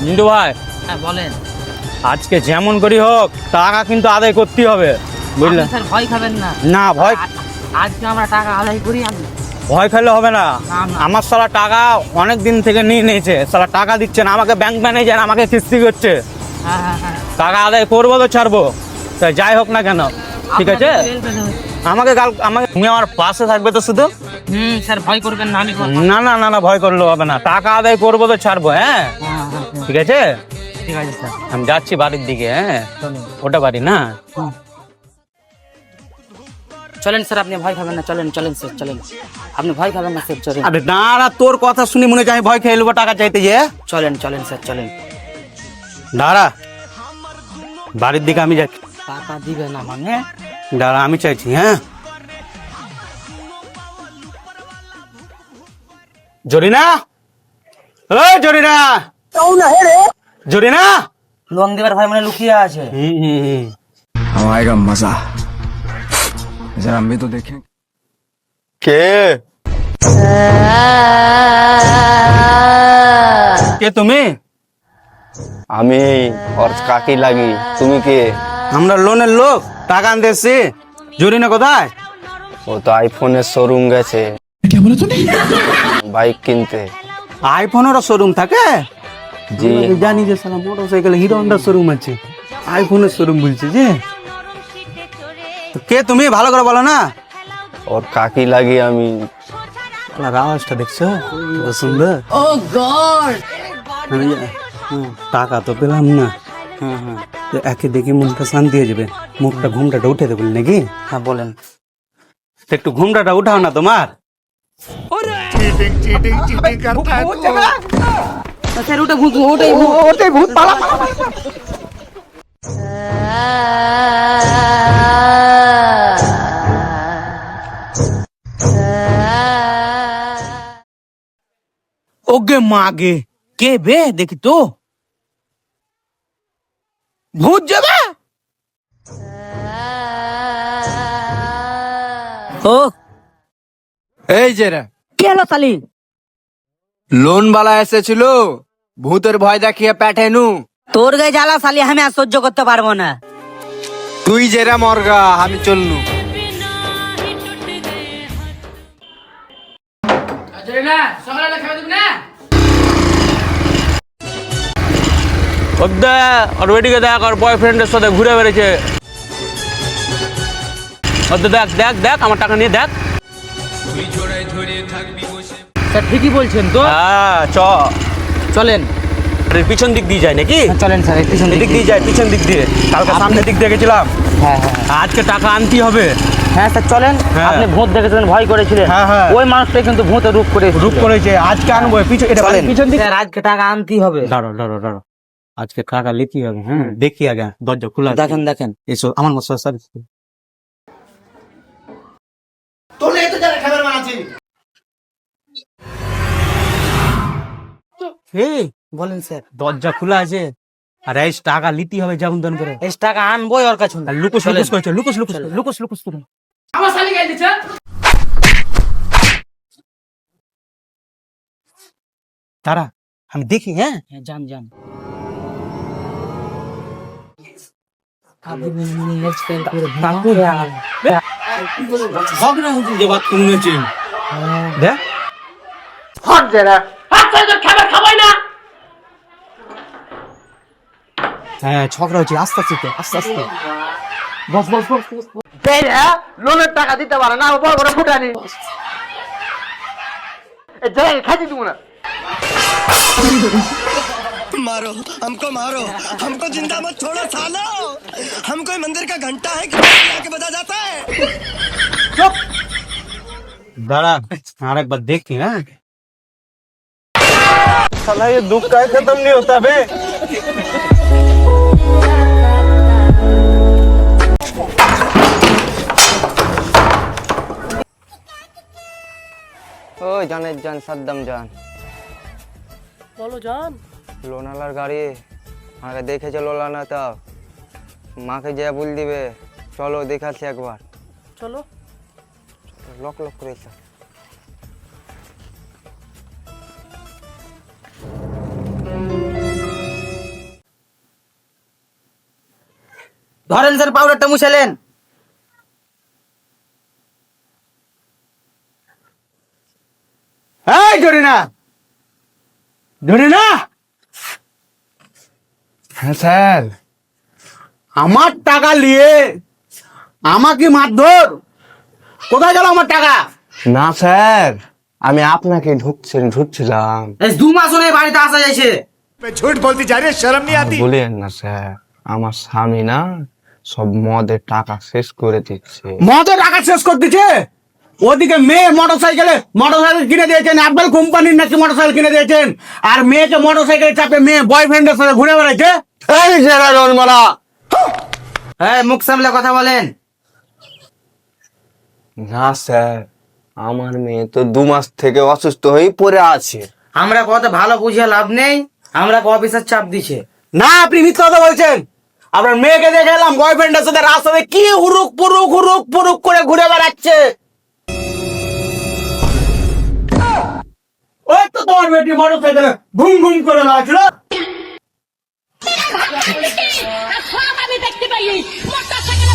মিন্টু ভাই, হ্যাঁ বলেন। আজকে যেমন করি হোক টাকা কিন্তু আদায় করতেই হবে, বুঝলেন? আপনি স্যার ভয় খাবেন না। না ভয়, আজকে আমরা টাকা আদায় করি আমি। ভয় খেলে হবে না। না, না। আমার সালা টাকা অনেক দিন থেকে নিয়ে নিয়েছে, সালা টাকা দিচ্ছে না আমাকে, ব্যাংক ম্যানেজার আমাকে কিস্তি করছে। হ্যাঁ হ্যাঁ হ্যাঁ। টাকা আদায় করবো তো ছাড়বো, তাই যাই হোক না কেন, ঠিক আছে? আমাকে তুমি আমার পাশে থাকবে তো শুধু। স্যার ভয় করবেন না, আমি না না না না, ভয় করলে হবে না, টাকা আদায় করবো তো ছাড়বো। হ্যাঁ ঠিক আছে, ঠিক আছে স্যার। আমি যাচ্ছি বাড়ির দিকে। হ্যাঁ চলুন ওটা বাড়ি না? চলেন স্যার, আপনি ভয় খাবেন না, চলেন চলেন স্যার চলেন, আপনি ভয় খাবেন না স্যার, চলেন। আরে না না, তোর কথা শুনে মনে হচ্ছে আমি ভয় খেয়ে নেবো টাকা চাইতে যে। চলেন চলেন স্যার চলেন। দাঁড়া, বাড়ির দিকে আমি যাচ্ছি। টাকা দিবে না মানে? দাঁড়া আমি চাইছি। হ্যাঁ জরিনা, ও জরিনা, জরিনা। লোন দেবার ভয় মানে লুকিয়ে আছে। अब आएगा मजा जरा हम भी तो देखें কে কে তুমি? আমি ওর কাকি লাগি। তুমি কে? আমরা লোনের লোক, টাকা আনতে এসছি। জরিনা কোথায়? ও তো আইফোনের শোরুম গেছে বাইক কিনতে। আইফোনেরও শোরুম থাকে? জি আমি জানি যে সালা মোটরসাইকেল হিরো হন্ডার শোরুম আছে, আইফোনের শোরুম বলছে যে। তো কে তুমি, ভালো করে বলো না। ওর কাকি লাগি আমি। আপনার আওয়াজটা দেখছো কত সুন্দর। ও গড। টাকা তো পেলাম না। তো একে দেখি মনটা শান্তি হয়ে যাবে, মুখটা ঘুমটাটা উঠে দেবেন নাকি? হ্যাঁ বলেন। তো একটু ঘুমটাটা উঠাও না তোমার। স্যার ওটা ভূত, ওটাই ভূত, পালা পালা। ওগে মাগে, কে বে দেখি তো, ভূত যাবে। ও এই যে রে কে হলো তালি? লোন বালা এসেছিল, ভূতের ভয় দেখিয়ে পাঠানু। তোর গায়ে জ্বালা শালি আমি আর সহ্য করতে পারবো না। তুই যেরা মরগা আমি চলনু। ওর বেটিকে দেখ, ওর বয়ফ্রেন্ডের সাথে ঘুরে বেড়েছে। দেখ দেখ দেখ, আমার টাকা নিয়ে দেখ। স্যার ঠিকই বলছেন তো। হ্যাঁ চলেন পিছন দিক দিয়ে যায় নাকি? চলেন স্যার, পিছন এদিক দিয়ে যায়, পিছন দিক দিয়ে। কালকে সামনের দিক দিয়ে গেছিলাম, হ্যাঁ হ্যাঁ আজকে টাকা আনতে হবে। হ্যাঁ স্যার চলেন। হ্যাঁ। আপনি ভূত দেখেছিলেন, ভয় করেছিলেন। হ্যাঁ, হ্যাঁ। ওই মানুষটা কিন্তু ভূতের রূপ করে রূপ করেছে, আজকে আনবো। এটা চলেন। পিছন দিক। স্যার আজকে টাকা আনতেই হবে। দাঁড়ো দাঁড়ো দাঁড়ো, আজকে টাকা লিখি হবে। হ্যাঁ দেখি আগে, দরজা খোলা আছে। দেখেন দেখেন। এসো আমার মশলা স্যার। এই বলেন স্যার। দরজা খোলা আছে, আর এই টাকা লিতে হবে যেমন তেমন করে। এই টাকা আনবোই ওর কাছে। আর লুকোস লুকোস করেছে, লুকোস লুকোস লুকোস লুকোস করে। আমার শালি গাই দিছে। তারা আমি দেখি। হ্যাঁ হ্যাঁ যান যান। ঝগড়া হচ্ছে যে বাত শুনেছি। দেখ হ্যাঁ ঝগড়া হচ্ছে, আস্তে আস্তে তো, আস্তে আস্তে। বস বস বস বস। লোনের টাকা দিতে পারে না, বড় বড় ফুটানি খাইতে দিব না। मारो हमको जिंदा मत छोड़ो सालो, हम कोई मंदिर का घंटा है कि आके बजा जाता है। दाड़ा आरेकबार देखती ना। साला ये दुख का खत्म नहीं होता बे। ও জানের জান, সাদ্দাম জান। বলো জান। লোনালার গাড়ি আমাকে দেখেছে, লোলানা তো মাকে যা বল দিবে। চলো দেখাচ্ছি একবার। চলো। লক লক করেছে। ধরেন স্যার পাউডারটা মুছালেন। এই জরিনা, জরিনা। হ্যাঁ স্যার। আমার টাকা নিয়ে আমাকে মারধর, কোথায় গেল আমার টাকা? না স্যার, আমি আপনাকে ঢুকছিলাম। এই 2 মাস হলে বাড়িতে আসা যাইছে। झूठ बोलती जा रही है शर्म नहीं आती বলেন না স্যার, আমার স্বামী না সব মদের টাকা শেষ করে দিচ্ছে। মদের টাকা শেষ করে দিচ্ছে। ওদিকে মেয়ে মোটরসাইকেল কিনে দিয়েছেন, অ্যাপেল কোম্পানির নাকি মোটরসাইকেল কিনে দিয়েছেন, আর মেয়েকে মোটরসাইকেলে চাপে মেয়ে বয়ফ্রেন্ডের সাথে ঘুরে বেড়াচ্ছে। এই সেরা রনমারা। হ্যাঁ, মুখ সামলে কথা বলেন। না স্যার, আমার মেয়ে তো 2 মাস থেকে অসুস্থ হয়ে পড়ে আছে। আমরা কত ভালো বুঝিয়ে লাভ নেই, আমরা অফিসার চাপ দিছে। না, আপনি মিথ্যা কথা বলছেন। আপনার মেয়েকে দেখে এলাম বয়ফ্রেন্ডের সাথে রাস্তাতে কি হুরুক পুরুক করে ঘুরে বেড়াচ্ছে। ওই তো তোমার বেটি মোটরসাইকেলে ঘুম করে বেড়াচ্ছিল। আমি দেখতে পাই মোটরসাইকেলে